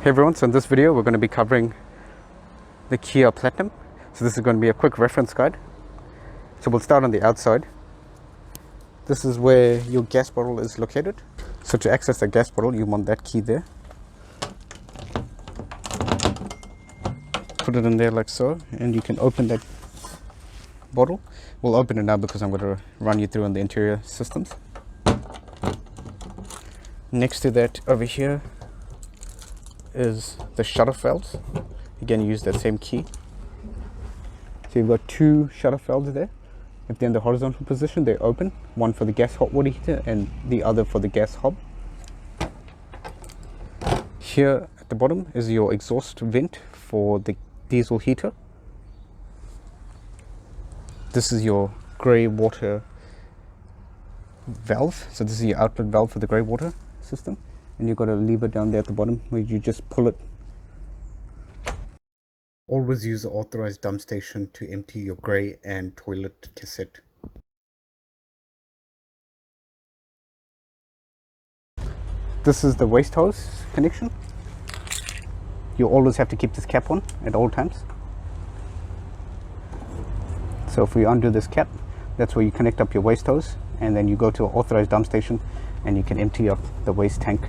Hey everyone, so in this video we're going to be covering the Kea Platinum. So this is going to be a quick reference guide. So we'll start on the outside. This is where your gas bottle is located. So to access the gas bottle, you want that key there. Put it in there like so, and you can open that bottle. We'll open it now because I'm going to run you through on the interior systems. Next to that over here is the shutter valves. Again, use that same key. So you've got two shutter valves there. If they're in the horizontal position, they open. One for the gas hot water heater and the other for the gas hob. Here at the bottom is your exhaust vent for the diesel heater. This is your grey water valve. So this is your outlet valve for the grey water system. And you've got a lever down there at the bottom where you just pull it. Always use the authorized dump station to empty your grey and toilet cassette. This is the waste hose connection. You always have to keep this cap on at all times. So if we undo this cap, that's where you connect up your waste hose, and then you go to an authorized dump station and you can empty up the waste tank.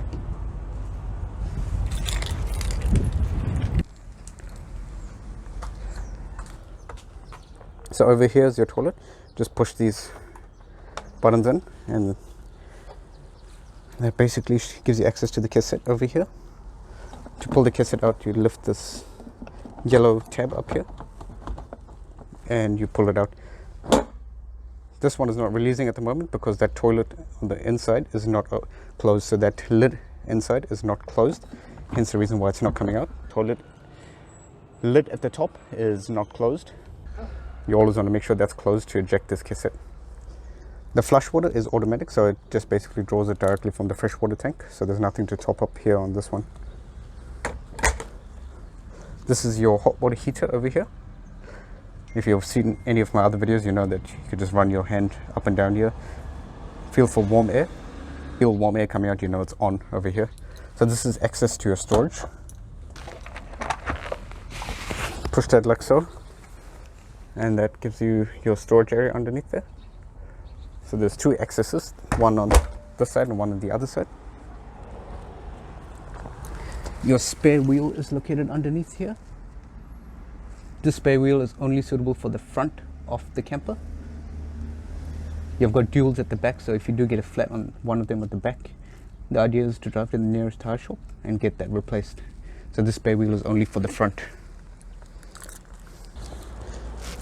So over here is your toilet. Just push these buttons in and that basically gives you access to the cassette over here. To pull the cassette out, you lift this yellow tab up here and you pull it out. This one is not releasing at the moment because that toilet on the inside is not closed, so that lid inside is not closed, hence the reason why it's not coming out. Toilet lid at the top is not closed. You always want to make sure that's closed to eject this cassette. The flush water is automatic, so it just basically draws it directly from the freshwater tank, so there's nothing to top up here on this one. This is your hot water heater over here. If you've seen any of my other videos, you know that you could just run your hand up and down here, feel for warm air. Feel warm air coming out, you know it's on over here. So this is access to your storage. Push that like so, and that gives you your storage area underneath there. So there's two accesses, one on this side and one on the other side. Your spare wheel is located underneath here. This spare wheel is only suitable for the front of the camper. You've got duals at the back, so if you do get a flat on one of them at the back, the idea is to drive to the nearest tire shop and get that replaced. So this spare wheel is only for the front.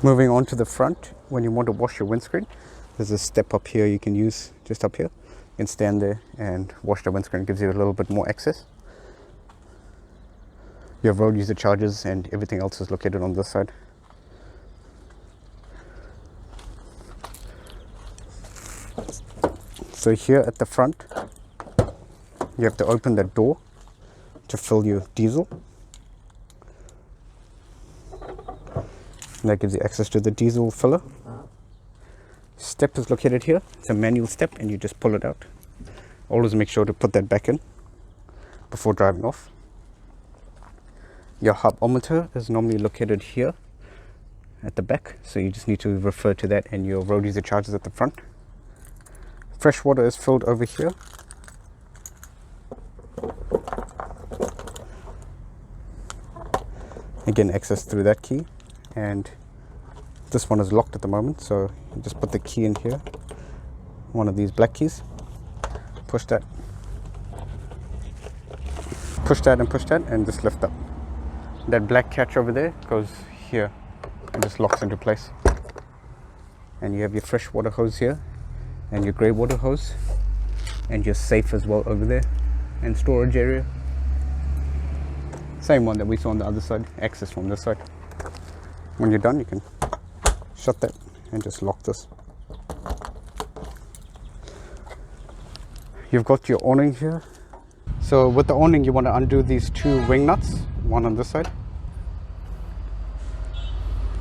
Moving on to the front, when you want to wash your windscreen, there's a step up here you can use, just up here. You can stand there and wash the windscreen. It gives you a little bit more access. Your road user charges and everything else is located on this side. So here at the front, you have to open that door to fill your diesel. And that gives you access to the diesel filler. Step is located here. It's a manual step and you just pull it out. Always make sure to put that back in before driving off. Your hobometer is normally located here at the back, so you just need to refer to that, and your road user charges at the front. Fresh water is filled over here. Again, access through that key, and this one is locked at the moment, so you just put the key in here, one of these black keys, push that and push that, and just lift up. That black catch over there goes here and just locks into place. And you have your fresh water hose here and your grey water hose and your safe as well over there, and storage area. Same one that we saw on the other side, access from this side. When you're done, you can shut that and just lock this. You've got your awning here. So with the awning, you want to undo these two ring nuts, one on this side,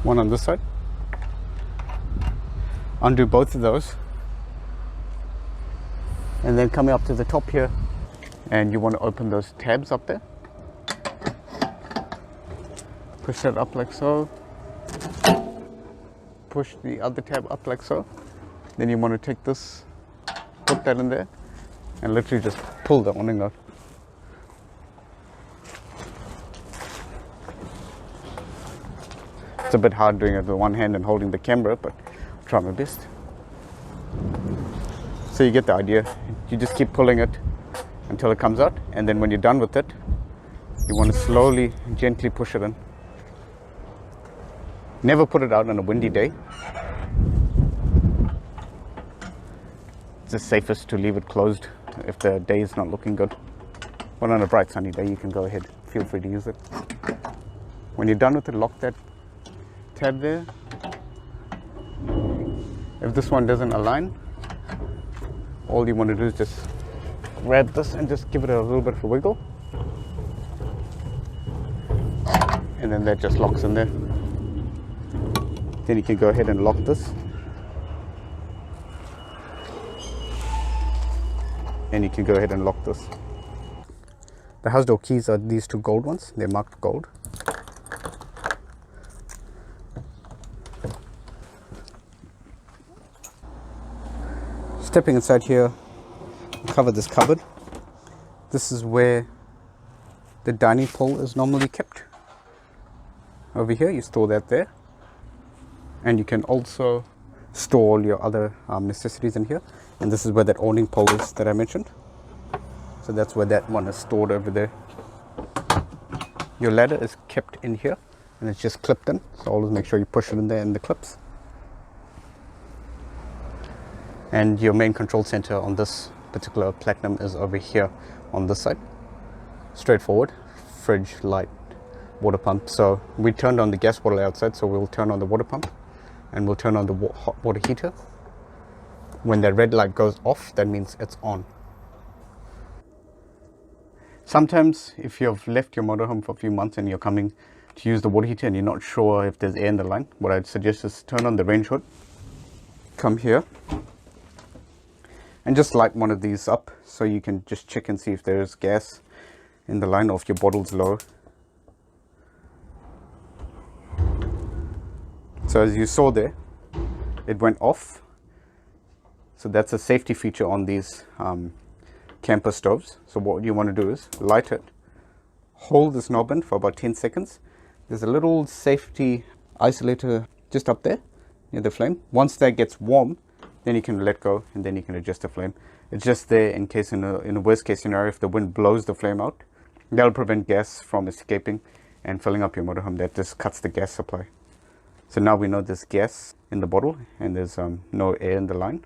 one on this side. Undo both of those, and then coming up to the top here, and you want to open those tabs up there. Push that up like so. Push the other tab up like so. Then you want to take this, put that in there, and literally just pull the awning out. It's a bit hard doing it with one hand and holding the camera, but I'll try my best. So you get the idea. You just keep pulling it until it comes out, and then when you're done with it, you want to slowly, gently push it in. Never put it out on a windy day. It's the safest to leave it closed if the day is not looking good. But on a bright sunny day, you can go ahead, feel free to use it. When you're done with it, lock that tab there. If this one doesn't align, all you want to do is just grab this and just give it a little bit of a wiggle, and then that just locks in there. Then you can go ahead and lock this, and you can go ahead and lock this. The house door keys are these two gold ones. They're marked gold. Stepping inside here, cover this cupboard. This is where the dining pole is normally kept. Over here, you store that there. And you can also store all your other necessities in here. And this is where that awning pole is that I mentioned. So that's where that one is stored over there. Your ladder is kept in here and it's just clipped in. So always make sure you push it in there in the clips. And your main control center on this particular Platinum is over here on this side. Straightforward. Fridge, light, water pump. So we turned on the gas bottle outside, so we'll turn on the water pump and we'll turn on the hot water heater. When that red light goes off, that means it's on. Sometimes if you've left your motorhome for a few months and you're coming to use the water heater and you're not sure if there's air in the line, what I'd suggest is turn on the range hood, come here, and just light one of these up so you can just check and see if there is gas in the line or if your bottle's low. So as you saw there, it went off. So that's a safety feature on these camper stoves. So what you want to do is light it, hold this knob in for about 10 seconds. There's a little safety isolator just up there near the flame. Once that gets warm, then you can let go and then you can adjust the flame. It's just there in case in a worst case scenario, if the wind blows the flame out, that'll prevent gas from escaping and filling up your motorhome. That just cuts the gas supply. So now we know there's gas in the bottle and there's no air in the line.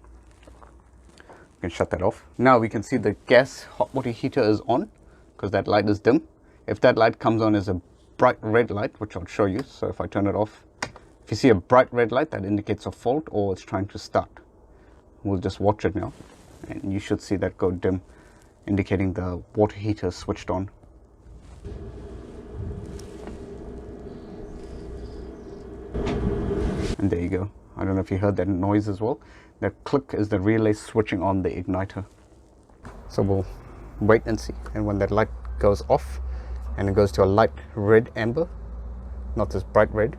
You can shut that off. Now we can see the gas hot water heater is on because that light is dim. If that light comes on as a bright red light, which I'll show you. So if I turn it off, if you see a bright red light, that indicates a fault or it's trying to start. We'll just watch it now and you should see that go dim, indicating the water heater is switched on. And there you go. I don't know if you heard that noise as well. That click is the relay switching on the igniter. So we'll wait and see. And when that light goes off and it goes to a light red amber, not this bright red,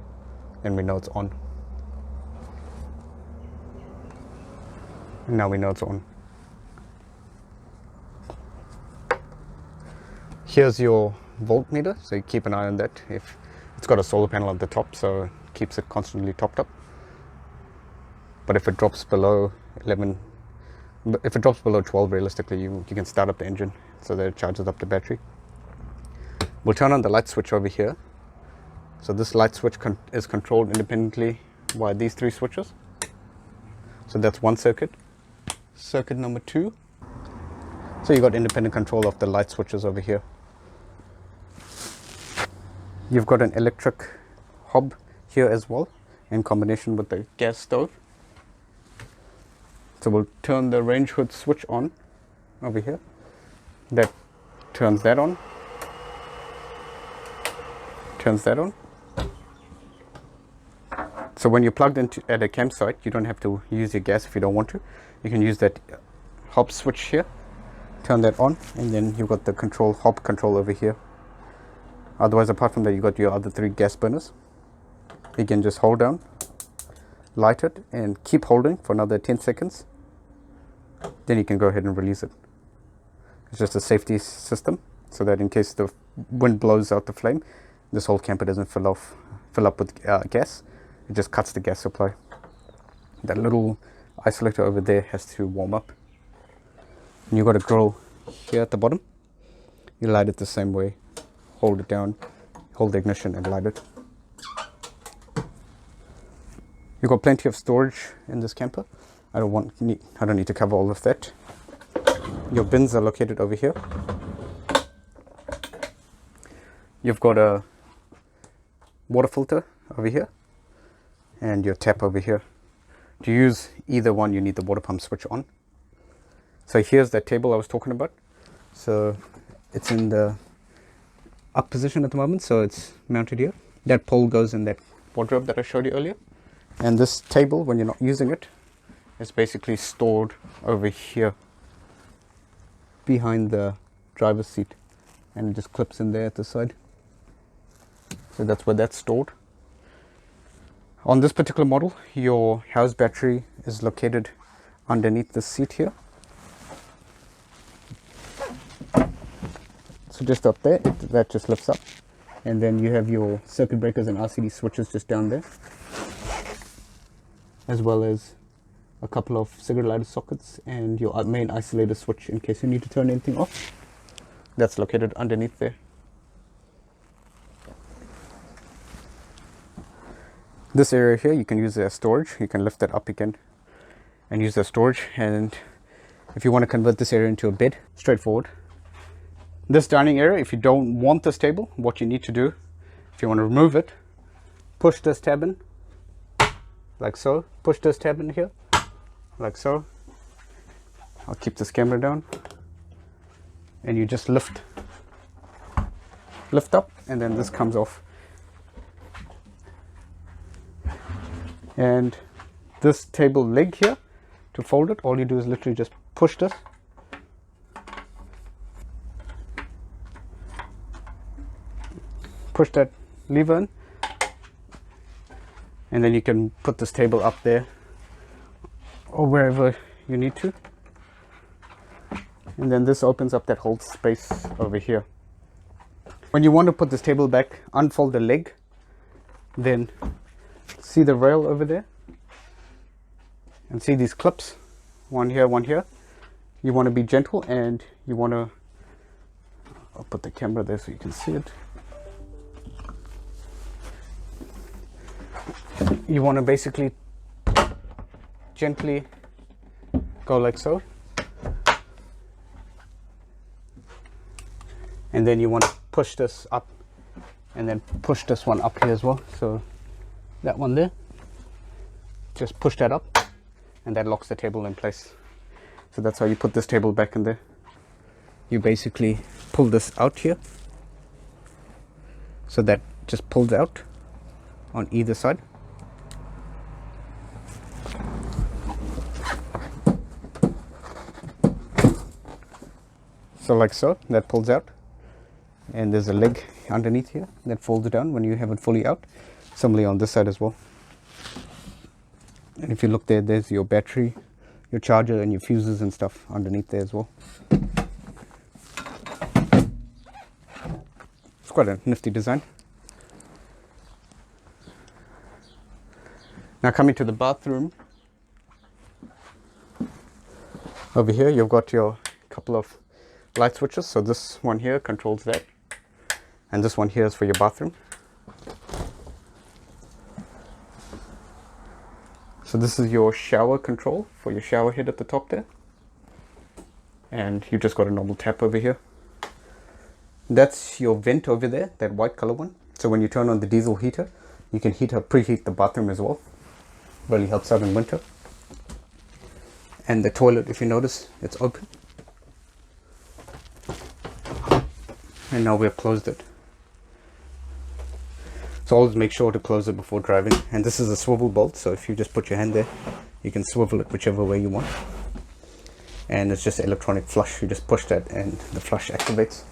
then we know it's on. And now we know it's on. Here's your voltmeter, so you keep an eye on that. If it's got a solar panel at the top, so it keeps it constantly topped up. But if it drops below 11, if it drops below 12, realistically, you can start up the engine so that it charges up the battery. We'll turn on the light switch over here. So this light switch is controlled independently by these three switches. So that's one circuit. Circuit number 2. So you got independent control of the light switches over here. You've got an electric hob here as well, in combination with the gas stove. So we'll turn the range hood switch on over here. That turns that on. Turns that on. So when you're plugged into at a campsite, you don't have to use your gas if you don't want to. You can use that hob switch here. Turn that on, and then you've got the control hob control over here. Otherwise, apart from that, you got your other 3 gas burners. You can just hold down, light it, and keep holding for another 10 seconds. Then you can go ahead and release it. It's just a safety system, so that in case the wind blows out the flame, this whole camper doesn't fill up with gas. It just cuts the gas supply. That little isolator over there has to warm up. And you've got a grill here at the bottom. You light it the same way. Hold it down, hold the ignition and light it. You've got plenty of storage in this camper. I don't need to cover all of that. Your bins are located over here. You've got a water filter over here and your tap over here. To use either one, you need the water pump switch on. So here's that table I was talking about. So it's in the up position at the moment, so it's mounted here. That pole goes in that wardrobe that I showed you earlier. And this table, when you're not using it, is basically stored over here behind the driver's seat, and it just clips in there at the side. So that's where that's stored. On this particular model, your house battery is located underneath the seat here. So just up there, that just lifts up. And then you have your circuit breakers and RCD switches just down there, as well as a couple of cigarette lighter sockets and your main isolator switch in case you need to turn anything off. That's located underneath there. This area here, you can use as storage. You can lift that up again and use as storage. And if you want to convert this area into a bed, straightforward. This dining area, if you don't want this table, what you need to do, if you want to remove it, push this tab in, like so. Push this tab in here, like so. I'll keep this camera down. And you just lift up, and then this comes off. And this table leg here, to fold it, all you do is literally just push this. Push that lever in, and then you can put this table up there or wherever you need to. And then this opens up that whole space over here. When you want to put this table back, unfold the leg, then see the rail over there, and see these clips, one here, one here. You want to be gentle, and you want to, I'll put the camera there so you can see it. You want to basically gently go like so, and then you want to push this up, and then push this one up here as well. So that one there, just push that up, and that locks the table in place. So that's how you put this table back in there. You basically pull this out here, so that just pulls out on either side. So like so, that pulls out, and there's a leg underneath here that folds down when you have it fully out. Similarly on this side as well. And if you look there, there's your battery, your charger, and your fuses and stuff underneath there as well. It's quite a nifty design. Now coming to the bathroom, over here you've got your couple of light switches. So this one here controls that, and this one here is for your bathroom. So this is your shower control for your shower head at the top there, and you just got a normal tap over here. That's your vent over there, that white color one. So when you turn on the diesel heater, you can preheat the bathroom as well. Really helps out in winter. And the toilet, if you notice, it's open. And now we have closed it. So always make sure to close it before driving. And this is a swivel bolt, so if you just put your hand there, you can swivel it whichever way you want. And it's just electronic flush. You just push that and the flush activates.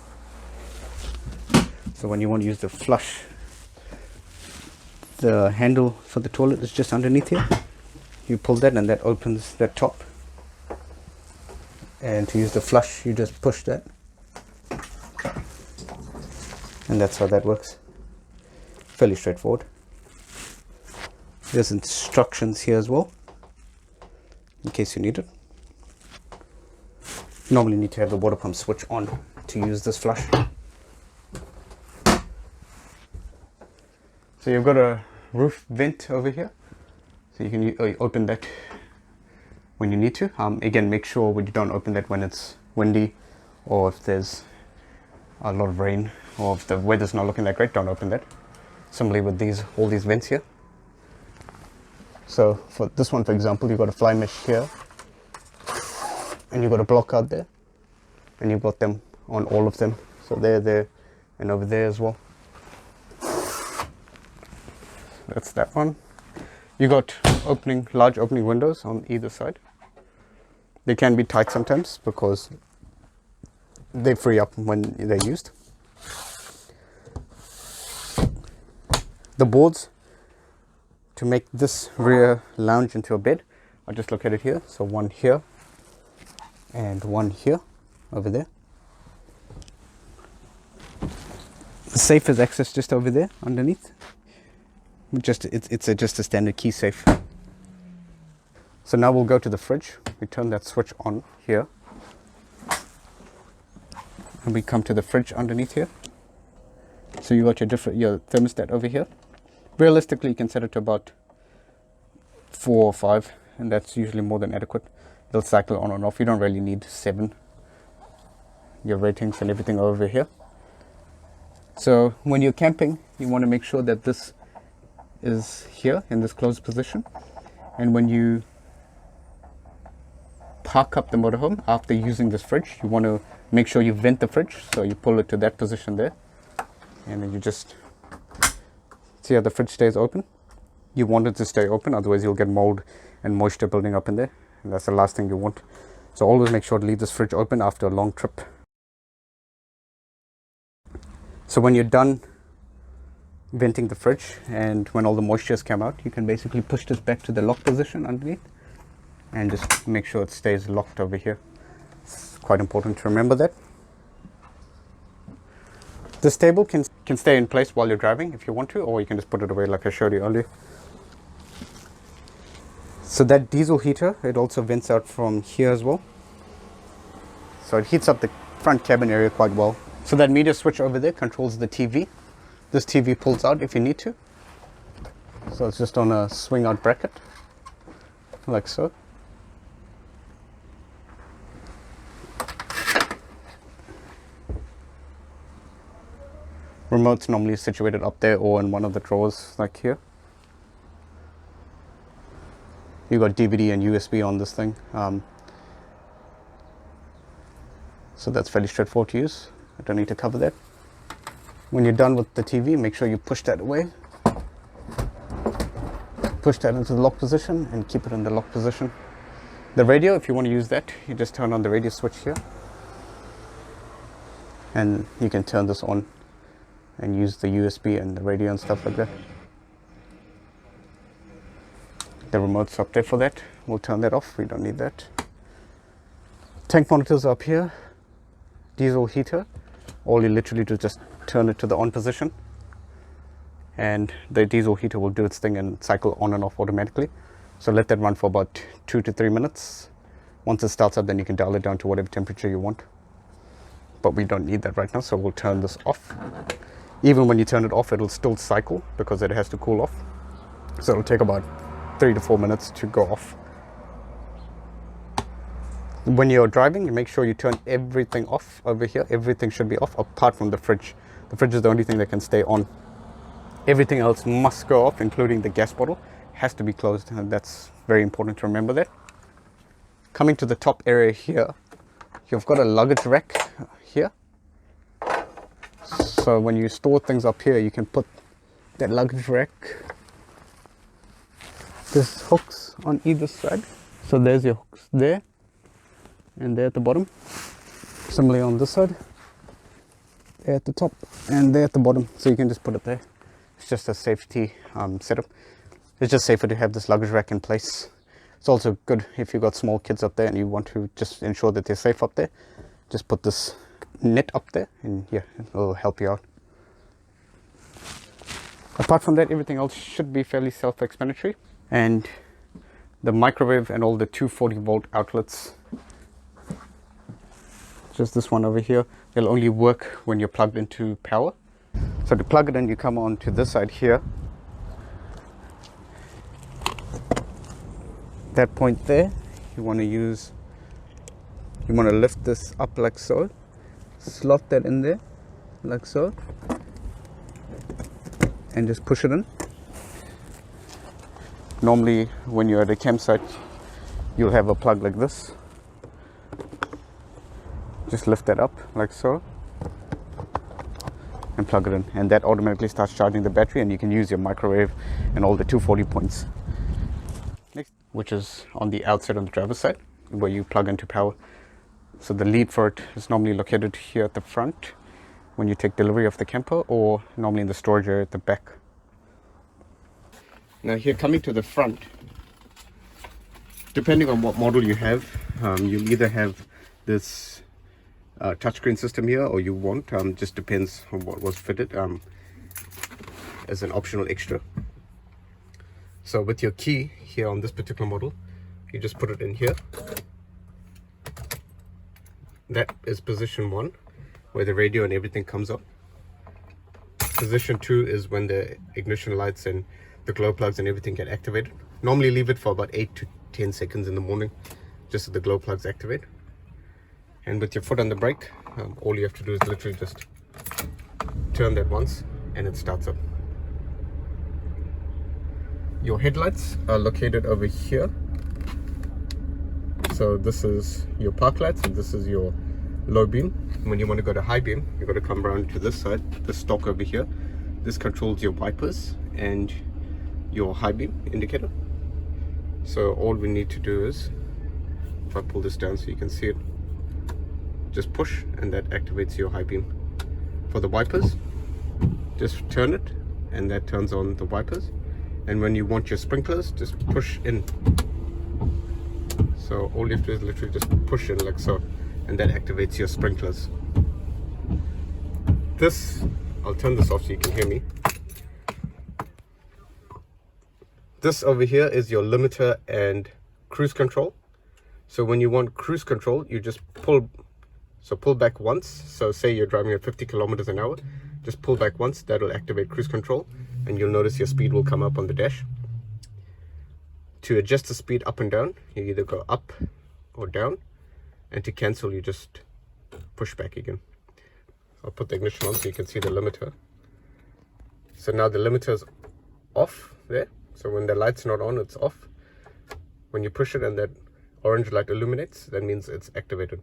So when you want to use the flush, the handle for the toilet is just underneath here. You pull that and that opens that top. And to use the flush, you just push that. And that's how that works. Fairly straightforward. There's instructions here as well, in case you need it. Normally need to have the water pump switch on to use this flush. So you've got a roof vent over here, so you can open that when you need to. Again, make sure you don't open that when it's windy, or if there's a lot of rain, or if the weather's not looking that great, don't open that. Similarly with all these vents here. So for this one, for example, you've got a fly mesh here, and you've got a block out there, and you've got them on all of them. So there, and over there as well. That's that one. You got large opening windows on either side. They can be tight sometimes because they free up when they're used. The boards to make this rear lounge into a bed are just located here. So one here and one here over there. The safe is accessed just over there underneath. It's just a standard key safe. So now we'll go to the fridge. We turn that switch on here, and we come to the fridge underneath here. So you got your thermostat over here. Realistically, you can set it to about 4 or 5, and that's usually more than adequate. It'll cycle on and off. You don't really need 7. Your ratings and everything over here. So when you're camping, you want to make sure that this is here in this closed position, and when you park up the motorhome after using this fridge, you want to make sure you vent the fridge. So you pull it to that position there, and then you just see how the fridge stays open. You want it to stay open, otherwise you'll get mold and moisture building up in there, and that's the last thing you want. So always make sure to leave this fridge open after a long trip. So when you're done venting the fridge and when all the moisture has come out, you can basically push this back to the lock position underneath and just make sure it stays locked over here. It's quite important to remember that. This table can stay in place while you're driving if you want to, or you can just put it away like I showed you earlier. So that diesel heater, it also vents out from here as well. So it heats up the front cabin area quite well. So that meter switch over there controls the TV. This TV pulls out if you need to. So it's just on a swing out bracket, like so. Remote's normally situated up there or in one of the drawers like here. You got DVD and USB on this thing. So that's fairly straightforward to use. I don't need to cover that. When you're done with the TV, make sure you push that away. Push that into the lock position and keep it in the lock position. The radio, if you want to use that, you just turn on the radio switch here. And you can turn this on and use the USB and the radio and stuff like that. The remote's up there for that. We'll turn that off, we don't need that. Tank monitors are up here. Diesel heater. All you literally do is just turn it to the on position, and the diesel heater will do its thing and cycle on and off automatically. So let that run for about 2 to 3 minutes. Once it starts up, then you can dial it down to whatever temperature you want. But we don't need that right now, so we'll turn this off. Even when you turn it off, it'll still cycle because it has to cool off. So it'll take about 3 to 4 minutes to go off. When you're driving, you make sure you turn everything off over here. Everything should be off apart from the fridge. The fridge is the only thing that can stay on. Everything else must go off, including the gas bottle. Has to be closed, and that's very important to remember that. Coming to the top area here, you've got a luggage rack here. So when you store things up here, you can put that luggage rack. There's hooks on either side. So there's your hooks there and there at the bottom. Similarly on this side. there at the top and there at the bottom, so you can just put it there. It's just a safety setup. It's just safer to have this luggage rack in place. It's also good if you've got small kids up there and you want to just ensure that they're safe up there. Just put this net up there and yeah, it'll help you out. Apart from that, everything else should be fairly self-explanatory. And the microwave and all the 240 volt outlets, just this one over here, they'll only work when you're plugged into power. So to plug it in, you come on to this side here. That point there, you want to lift this up like so, slot that in there like so, and just push it in. Normally when you're at a campsite, you'll have a plug like this. Just lift that up like so and plug it in, and that automatically starts charging the battery, and you can use your microwave and all the 240 points. Next, which is on the outside on the driver's side where you plug into power. So the lead for it is normally located here at the front when you take delivery of the camper, or normally in the storage area at the back. Now here, coming to the front, depending on what model you have, you'll either have this touchscreen system here, or you won't. Just depends on what was fitted as an optional extra. So with your key here on this particular model, you just put it in here. That is position 1, where the radio and everything comes up. Position 2 is when the ignition lights and the glow plugs and everything get activated. Normally leave it for about 8 to 10 seconds in the morning, just so the glow plugs activate. And with your foot on the brake, all you have to do is literally just turn that once and it starts up. Your headlights are located over here. So this is your park lights and this is your low beam. When you want to go to high beam, you've got to come around to this side, the stalk over here. This controls your wipers and your high beam indicator. So all we need to do is, if I pull this down so you can see it, just push and that activates your high beam. For the wipers, just turn it and that turns on the wipers. And when you want your sprinklers, just push in. So all you have to do is literally just push in like so, and that activates your sprinklers. This, I'll turn this off so you can hear me. This over here is your limiter and cruise control. So when you want cruise control, you just pull back once. So say you're driving at 50 kilometers an hour, just pull back once, that'll activate cruise control, and you'll notice your speed will come up on the dash. To adjust the speed up and down, you either go up or down, and to cancel, you just push back again. I'll put the ignition on so you can see the limiter. So now the limiter is off there. So when the light's not on, it's off. When you push it and that orange light illuminates, that means it's activated.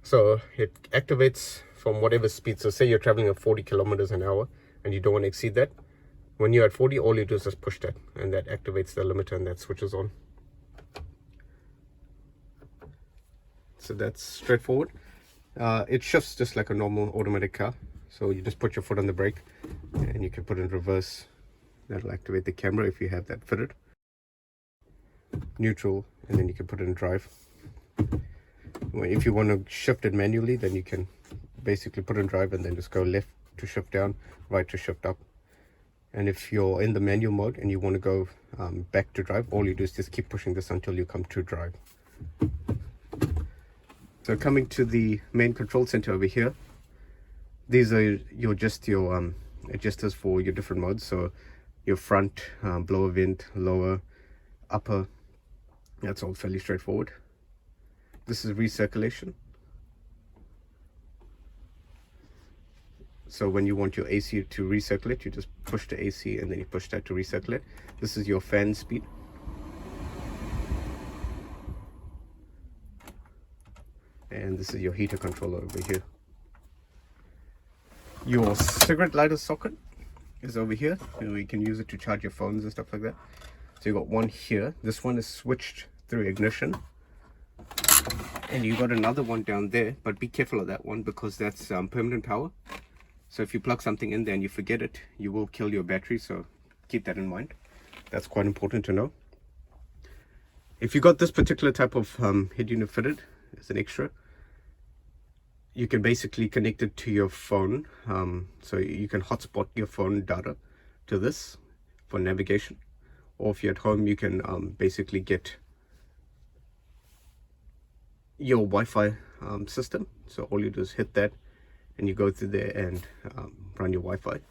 So it activates from whatever speed. So say you're traveling at 40 kilometers an hour and you don't want to exceed that. When you're at 40, all you do is just push that, and that activates the limiter and that switches on. So that's straightforward. It shifts just like a normal automatic car. So you just put your foot on the brake and you can put it in reverse. That'll activate the camera if you have that fitted. Neutral, and then you can put it in drive. If you want to shift it manually, then you can basically put it in drive and then just go left to shift down, right to shift up. And if you're in the manual mode and you want to go back to drive, all you do is just keep pushing this until you come to drive. So coming to the main control center over here, these are your adjusters for your different modes. So your front, blower vent, lower, upper, that's all fairly straightforward. This is recirculation. So when you want your AC to recirculate, you just push the AC and then you push that to recirculate. This is your fan speed. And this is your heater controller over here. Your cigarette lighter socket is over here. You can use it to charge your phones and stuff like that. So you got one here. This one is switched through ignition. And you got another one down there, but be careful of that one because that's permanent power. So if you plug something in there and you forget it, you will kill your battery. So keep that in mind. That's quite important to know. If you got this particular type of head unit fitted as an extra, you can basically connect it to your phone. So you can hotspot your phone data to this for navigation. Or if you're at home, you can basically get your Wi-Fi system. So all you do is hit that and you go through there and run your Wi-Fi.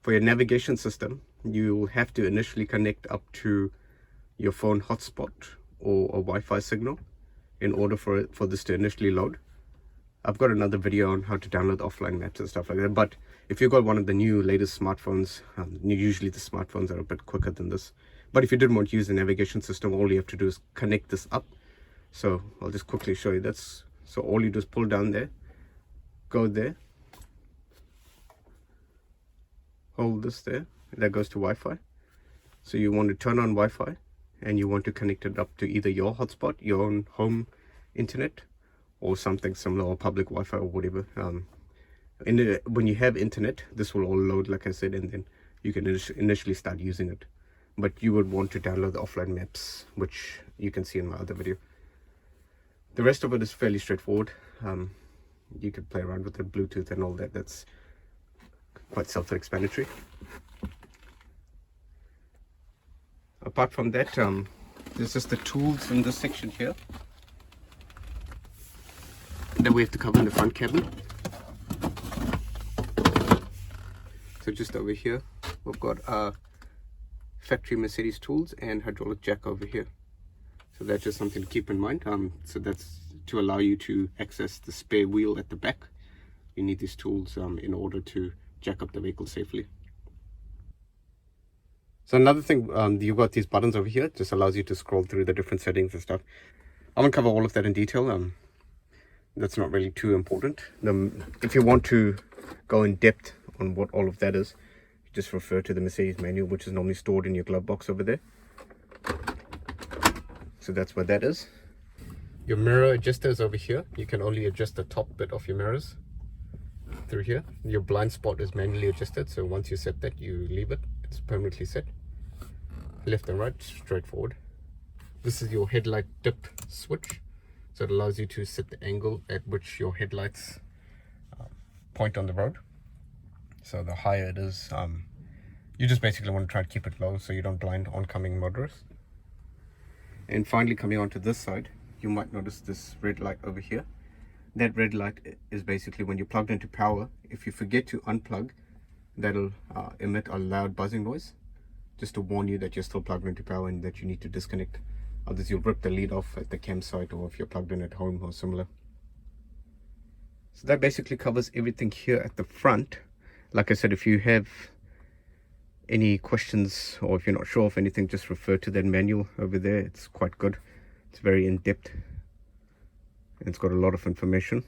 For your navigation system, you have to initially connect up to your phone hotspot or a Wi-Fi signal in order for this to initially load. I've got another video on how to download offline maps and stuff like that, but if you've got one of the new latest smartphones, usually the smartphones are a bit quicker than this, but if you didn't want to use the navigation system, all you have to do is connect this up. So I'll just quickly show you. So all you do is pull down there, go there, hold this there, that goes to Wi-Fi. So you want to turn on Wi-Fi and you want to connect it up to either your hotspot, your own home internet, or something similar, or public Wi-Fi or whatever. When you have internet, this will all load, like I said, and then you can initially start using it. But you would want to download the offline maps, which you can see in my other video. The rest of it is fairly straightforward. You can play around with the Bluetooth and all that. That's quite self-explanatory. Apart from that, there's just the tools in this section here that we have to cover in the front cabin. So just over here, we've got our factory Mercedes tools and hydraulic jack over here. So that's just something to keep in mind. So that's to allow you to access the spare wheel at the back. You need these tools in order to jack up the vehicle safely. So another thing, you've got these buttons over here. It just allows you to scroll through the different settings and stuff. I won't cover all of that in detail. That's not really too important. If you want to go in depth on what all of that is, just refer to the Mercedes manual, which is normally stored in your glove box over there. So that's what that is. Your mirror adjuster is over here. You can only adjust the top bit of your mirrors through here. Your blind spot is manually adjusted, so once you set that, you leave it. It's permanently set. Left and right, straightforward. This is your headlight dip switch. So it allows you to set the angle at which your headlights point on the road. So the higher it is, you just basically want to try to keep it low so you don't blind oncoming motorists. And finally, coming onto this side, you might notice this red light over here. That red light is basically when you're plugged into power. If you forget to unplug, that'll emit a loud buzzing noise, just to warn you that you're still plugged into power and that you need to disconnect. Otherwise you'll rip the lead off at the campsite, or if you're plugged in at home or similar. So that basically covers everything here at the front. Like I said, if you have any questions or if you're not sure of anything, just refer to that manual over there. It's quite good. It's very in-depth. It's got a lot of information.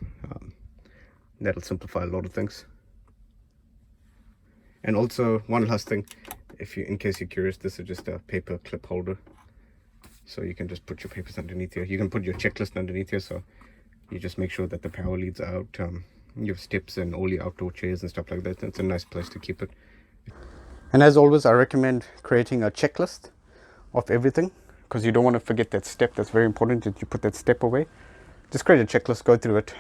That'll simplify a lot of things. And also, one last thing, in case you're curious, this is just a paper clip holder. So you can just put your papers underneath here. You can put your checklist underneath here, so you just make sure that the power leads out, your steps and all your outdoor chairs and stuff like that. It's a nice place to keep it. And as always, I recommend creating a checklist of everything, because you don't want to forget that step. That's very important that you put that step away. Just create a checklist, go through it,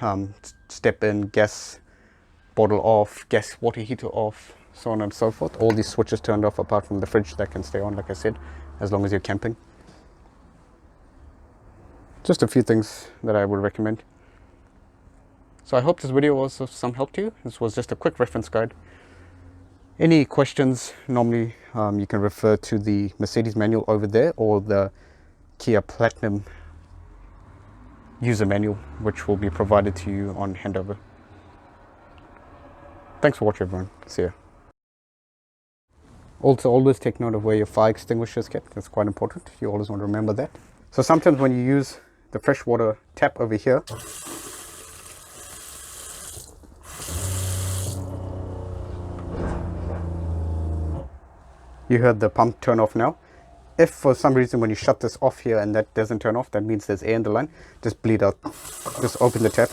step in, gas bottle off, gas water heater off, so on and so forth. All these switches turned off apart from the fridge that can stay on, like I said, as long as you're camping. Just a few things that I would recommend. So I hope this video was of some help to you. This was just a quick reference guide. Any questions, normally you can refer to the Mercedes manual over there, or the Kea Platinum user manual, which will be provided to you on handover. Thanks for watching, everyone. See ya. Also, always take note of where your fire extinguisher is kept. That's quite important. You always want to remember that. So sometimes when you use the freshwater tap over here, you heard the pump turn off now. If for some reason when you shut this off here and that doesn't turn off, that means there's air in the line. Just bleed out. Just open the tap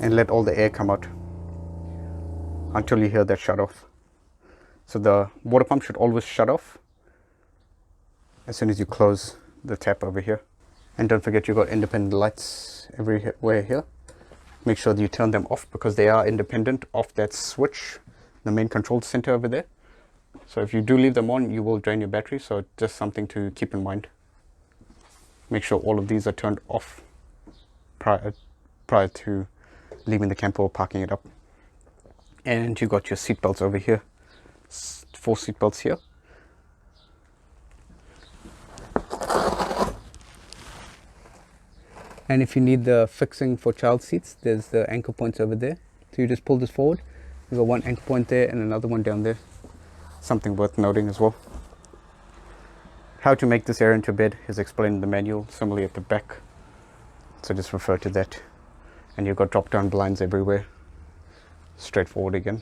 and let all the air come out until you hear that shut off. So the water pump should always shut off as soon as you close the tap over here. And don't forget, you've got independent lights everywhere here. Make sure that you turn them off because they are independent of that switch, the main control center over there. So if you do leave them on, you will drain your battery. So just something to keep in mind. Make sure all of these are turned off prior to leaving the camper or parking it up. And you got your seat belts over here, 4 seat belts here. And if you need the fixing for child seats, there's the anchor points over there. So you just pull this forward. You've got one anchor point there and another one down there. Something worth noting as well. How to make this area into a bed is explained in the manual, similarly at the back. So just refer to that. And you've got drop down blinds everywhere. Straightforward again.